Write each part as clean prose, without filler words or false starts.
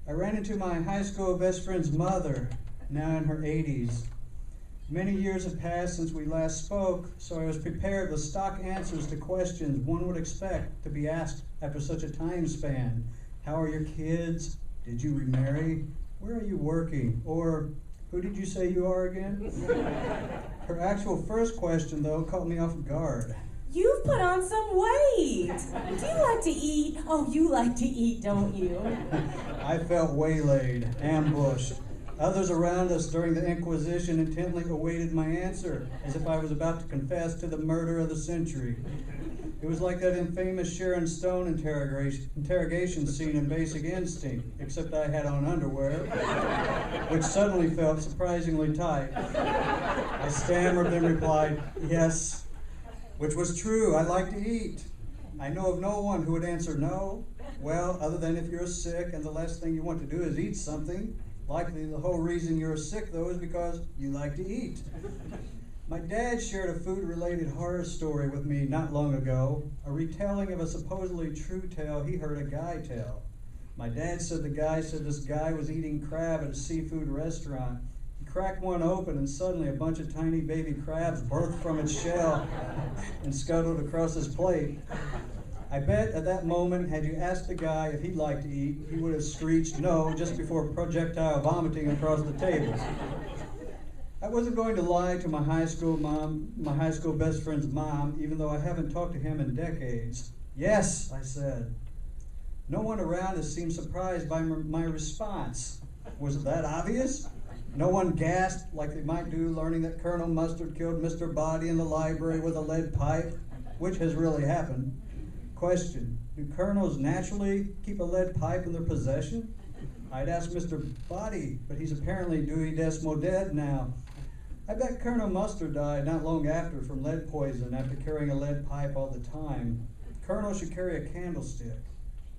I ran into my high school best friend's mother, now in her 80s. Many years have passed since we last spoke, so I was prepared with stock answers to questions one would expect to be asked after such a time span. How are your kids? Did you remarry? Where are you working? Or, who did you say you are again? Her actual first question, though, caught me off guard. You've put on some weight. Do you like to eat? Oh, you like to eat, don't you? I felt waylaid, ambushed. Others around us during the Inquisition intently awaited my answer, as if I was about to confess to the murder of the century. It was like that infamous Sharon Stone interrogation scene in Basic Instinct, except I had on underwear, which suddenly felt surprisingly tight. I stammered, then replied, yes, which was true. I like to eat. I know of no one who would answer no. Well, other than if you're sick and the last thing you want to do is eat something. Likely the whole reason you're sick, though, is because you like to eat. My dad shared a food-related horror story with me not long ago, a retelling of a supposedly true tale he heard a guy tell. My dad said the guy said this guy was eating crab at a seafood restaurant. He cracked one open and suddenly a bunch of tiny baby crabs birthed from its shell and scuttled across his plate. I bet at that moment, had you asked the guy if he'd like to eat, he would have screeched no just before projectile vomiting across the table. I wasn't going to lie to my high school best friend's mom, even though I haven't talked to him in decades. Yes, I said. No one around us seemed surprised by my response. Was it that obvious? No one gasped like they might do learning that Colonel Mustard killed Mr. Body in the library with a lead pipe, which has really happened. Question, do colonels naturally keep a lead pipe in their possession? I'd ask Mr. Body, but he's apparently Dewey Decimal dead now. I bet Colonel Mustard died not long after from lead poison after carrying a lead pipe all the time. Colonels should carry a candlestick.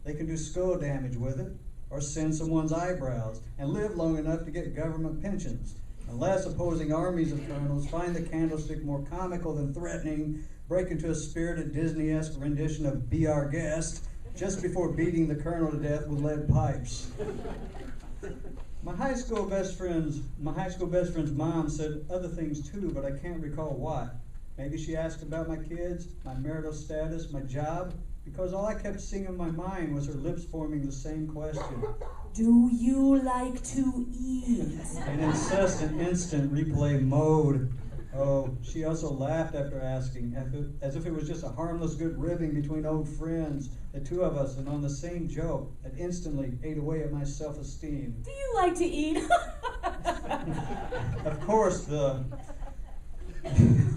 They can do skull damage with it, or send someone's eyebrows, and live long enough to get government pensions. Unless opposing armies of colonels find the candlestick more comical than threatening, break into a spirited Disney-esque rendition of Be Our Guest just before beating the colonel to death with lead pipes. My high school best friend's mom said other things too, but I can't recall what. Maybe she asked about my kids, my marital status, my job, because all I kept seeing in my mind was her lips forming the same question. Do you like to eat? In incessant instant replay mode. Oh, she also laughed after asking, as if it was just a harmless good ribbing between old friends, the two of us, and on the same joke that instantly ate away at my self-esteem. Do you like to eat? Of course, the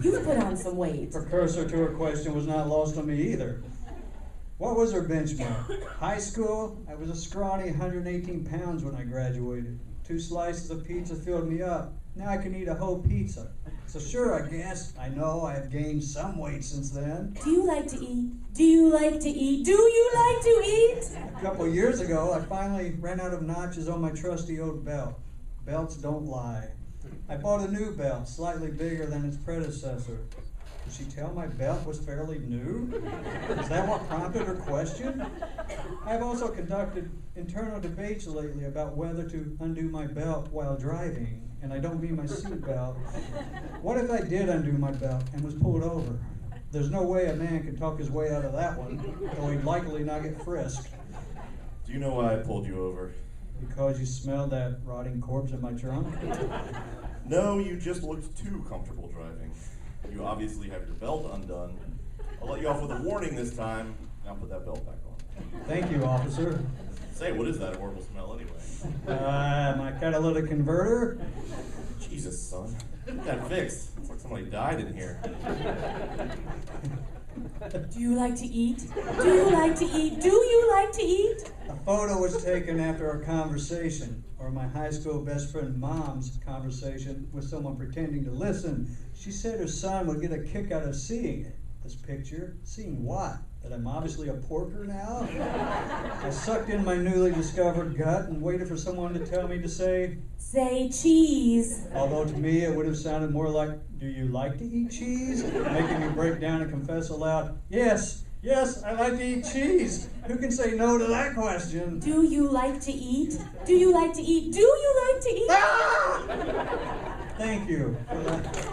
You've put on some weight. precursor to her question was not lost on me either. What was her benchmark? High school? I was a scrawny 118 pounds when I graduated. 2 slices of pizza filled me up. Now I can eat a whole pizza. So sure, I guess. I know I have gained some weight since then. Do you like to eat? Do you like to eat? Do you like to eat? A couple years ago, I finally ran out of notches on my trusty old belt. Belts don't lie. I bought a new belt, slightly bigger than its predecessor. Could she tell my belt was fairly new? Is that what prompted her question? I have also conducted internal debates lately about whether to undo my belt while driving, and I don't mean my seat belt. What if I did undo my belt and was pulled over? There's no way a man could talk his way out of that one, though he'd likely not get frisked. Do you know why I pulled you over? Because you smelled that rotting corpse in my trunk? No, you just looked too comfortable driving. You obviously have your belt undone. I'll let you off with a warning this time. Now put that belt back on. Thank you, officer. Say, what is that horrible smell anyway? My catalytic converter? Jesus, son. Get that fixed. It's like somebody died in here. Do you like to eat? Do you like to eat? Do you like to eat? A photo was taken after our conversation, or my high school best friend mom's conversation with someone pretending to listen. She said her son would get a kick out of seeing it. This picture? Seeing what? That I'm obviously a porker now? I sucked in my newly discovered gut and waited for someone to tell me to say cheese. Although to me it would have sounded more like, do you like to eat cheese? Making me break down and confess aloud, yes, Yes, I like to eat cheese. Who can say no to that question? Do you like to eat? Do you like to eat? Do you like to eat? Ah! Thank you for that.